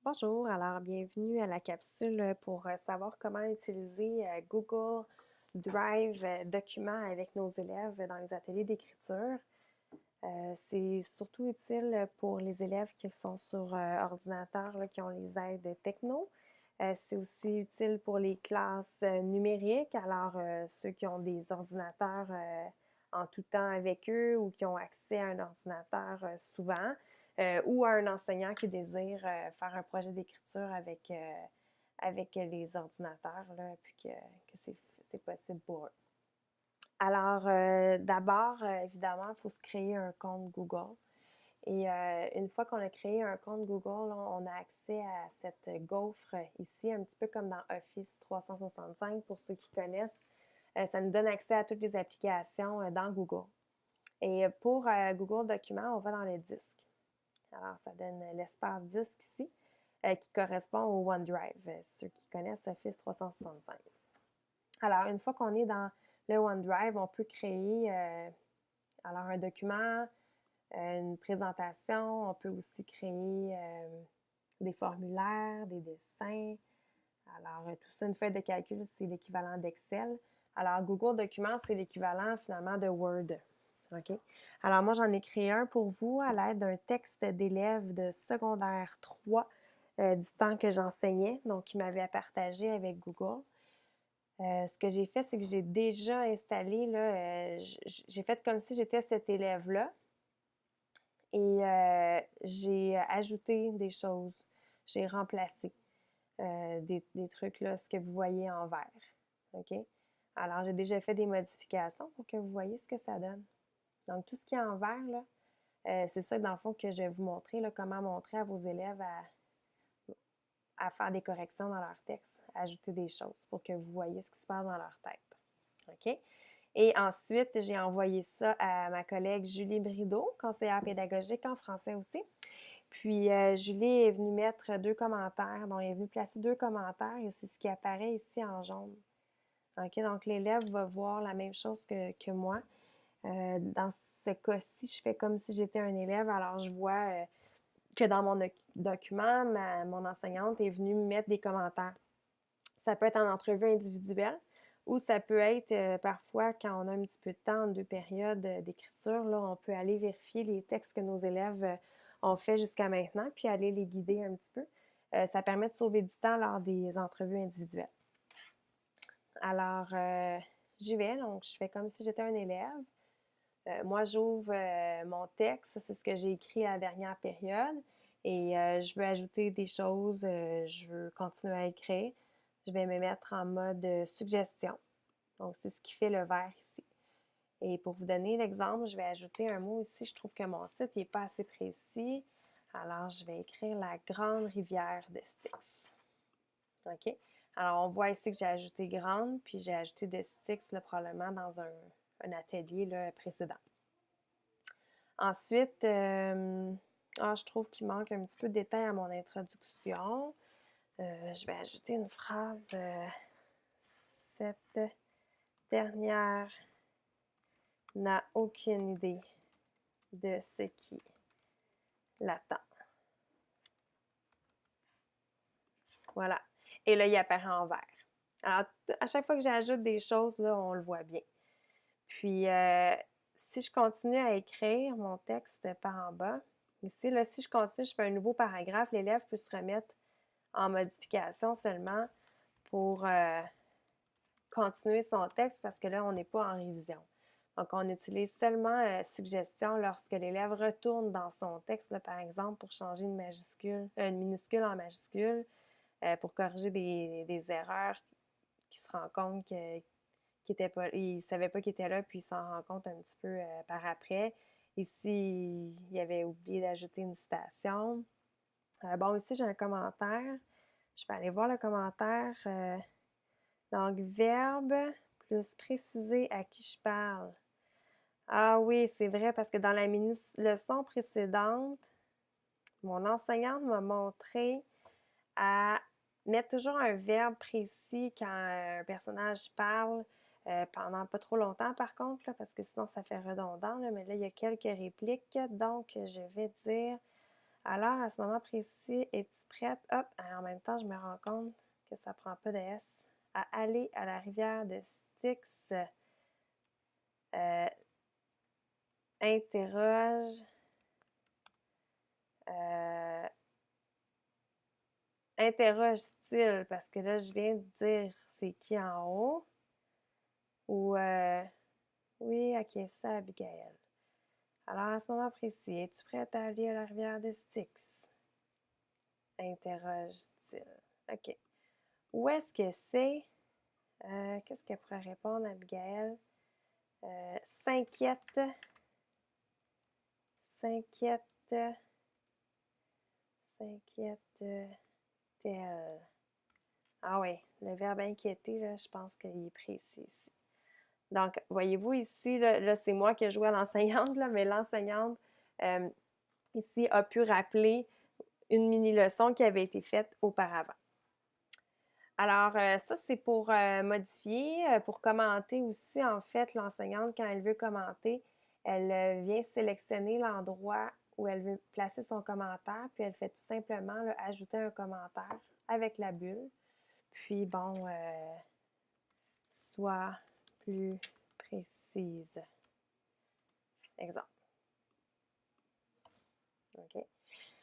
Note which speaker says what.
Speaker 1: Bonjour, alors bienvenue à la capsule pour savoir comment utiliser Google Drive Documents avec nos élèves dans les ateliers d'écriture. C'est surtout utile pour les élèves qui sont sur ordinateur, là, qui ont les aides techno. C'est aussi utile pour les classes numériques, alors ceux qui ont des ordinateurs en tout temps avec eux ou qui ont accès à un ordinateur souvent, ou à un enseignant qui désire faire un projet d'écriture avec les ordinateurs, là, puis que c'est possible pour eux. Alors, d'abord, évidemment, il faut se créer un compte Google. Et une fois qu'on a créé un compte Google, là, on a accès à cette gaufre ici, un petit peu comme dans Office 365 pour ceux qui connaissent. Ça nous donne accès à toutes les applications dans Google. Et pour Google Documents, on va dans le disque. Alors, ça donne l'espace disque ici, qui correspond au OneDrive, ceux qui connaissent Office 365. Alors, une fois qu'on est dans le OneDrive, on peut créer alors un document, une présentation, on peut aussi créer des formulaires, des dessins. Alors, tout ça, une feuille de calcul, c'est l'équivalent d'Excel. Alors, Google Documents, c'est l'équivalent finalement de Word. OK? Alors, moi, j'en ai créé un pour vous à l'aide d'un texte d'élève de secondaire 3 du temps que j'enseignais, donc qui m'avait partagé avec Google. Ce que j'ai fait, c'est que j'ai déjà installé, là, j'ai fait comme si j'étais cet élève-là et j'ai ajouté des choses, j'ai remplacé des trucs, là, ce que vous voyez en vert. OK? Alors, j'ai déjà fait des modifications pour que vous voyez ce que ça donne. Donc, tout ce qui est en vert, là, c'est ça, dans le fond, que je vais vous montrer, là, comment montrer à vos élèves à faire des corrections dans leur texte, ajouter des choses pour que vous voyez ce qui se passe dans leur tête. OK? Et ensuite, j'ai envoyé ça à ma collègue Julie Brideau, conseillère pédagogique en français aussi. Puis, Julie est venue mettre 2 commentaires, donc elle est venue placer 2 commentaires et c'est ce qui apparaît ici en jaune. OK? Donc, l'élève va voir la même chose que moi. Dans ce cas-ci, je fais comme si j'étais un élève, alors je vois que dans mon document, mon enseignante est venue me mettre des commentaires. Ça peut être en entrevue individuelle ou ça peut être parfois quand on a un petit peu de temps en 2 périodes d'écriture, là, on peut aller vérifier les textes que nos élèves ont fait jusqu'à maintenant, puis aller les guider un petit peu. Ça permet de sauver du temps lors des entrevues individuelles. Alors, j'y vais, donc je fais comme si j'étais un élève. Moi, j'ouvre mon texte, c'est ce que j'ai écrit à la dernière période, et je veux ajouter des choses, je veux continuer à écrire. Je vais me mettre en mode suggestion. Donc, c'est ce qui fait le vert ici. Et pour vous donner l'exemple, je vais ajouter un mot ici. Je trouve que mon titre n'est pas assez précis. Alors, je vais écrire la grande rivière de Styx. OK? Alors, on voit ici que j'ai ajouté grande, puis j'ai ajouté de Styx, là, probablement dans un atelier là, précédent. Ensuite, je trouve qu'il manque un petit peu de détails à mon introduction. Je vais ajouter une phrase. Cette dernière n'a aucune idée de ce qui l'attend. Voilà. Et là, il apparaît en vert. Alors, à chaque fois que j'ajoute des choses, là, on le voit bien. Puis, si je continue à écrire mon texte par en bas, ici, là, si je continue, je fais un nouveau paragraphe, l'élève peut se remettre en modification seulement pour continuer son texte parce que là, on n'est pas en révision. Donc, on utilise seulement suggestion lorsque l'élève retourne dans son texte, là, par exemple, pour changer une minuscule en majuscule, pour corriger des erreurs qui se rend compte qu'il ne savait pas qu'il était là, puis il s'en rend compte un petit peu par après. Ici, il avait oublié d'ajouter une citation. Bon, ici, j'ai un commentaire. Je vais aller voir le commentaire. Donc, verbe plus préciser à qui je parle. Ah oui, c'est vrai, parce que dans la leçon précédente, mon enseignante m'a montré à mettre toujours un verbe précis quand un personnage parle, pendant pas trop longtemps par contre, là, parce que sinon ça fait redondant, là, mais là, il y a quelques répliques, donc je vais dire Alors, à ce moment précis, es-tu prête? Hop, en même temps, je me rends compte que ça prend pas de S. À aller à la rivière de Styx. Interroge. Interroge-t-il? Parce que là, je viens de dire c'est qui en haut. Ou oui, acquiesça Abigail. Alors, à ce moment précis, es-tu prête à aller à la rivière de Styx? Interroge-t-il. OK. Où est-ce que c'est? Qu'est-ce qu'elle pourrait répondre, Abigail? S'inquiète. S'inquiète. S'inquiète-t-elle? Ah oui, le verbe inquiéter, là, je pense qu'il est précis ici. Donc, voyez-vous ici, là c'est moi qui ai joué à l'enseignante, mais l'enseignante, ici, a pu rappeler une mini-leçon qui avait été faite auparavant. Alors, ça, c'est pour modifier, pour commenter aussi, en fait, l'enseignante, quand elle veut commenter, elle vient sélectionner l'endroit où elle veut placer son commentaire, puis elle fait tout simplement là, ajouter un commentaire avec la bulle. Puis, bon, soit plus précise. Exemple. OK.